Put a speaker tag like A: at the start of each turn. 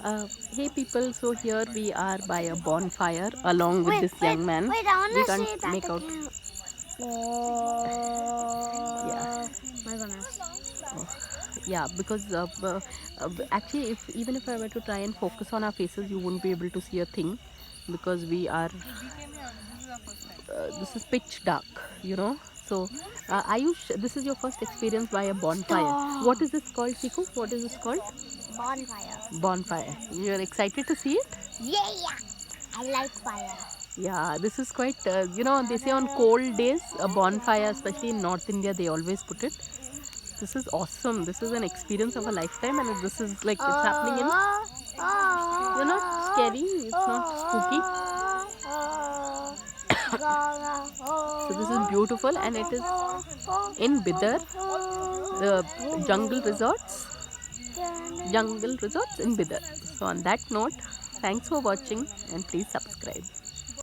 A: Hey people, so here we are by a bonfire along with
B: Wait,
A: this
B: wait,
A: young man.
B: wait, I
A: We
B: wanna
A: can't
B: say that
A: make out.
B: again.
A: Yeah,
B: My goodness.
A: oh, yeah, because actually, if even if I were to try and focus on our faces, you wouldn't be able to see a thing because we are. This is pitch dark, you know. So, Ayush, this is your first experience by a bonfire. What
B: Stop.
A: is this called, Chiku? What is this called?
B: Bonfire.
A: Bonfire. You're excited to see it?
B: Yeah, I like fire.
A: Yeah, this is quite, they say on cold days, a bonfire, especially in North India, they always put it. This is awesome. This is an experience of a lifetime, and this is like it's happening in. You're not scary, it's not spooky. So, this is beautiful, and it is in Bidar, the jungle resorts in Bidar. So, on that note, thanks for watching, and please subscribe.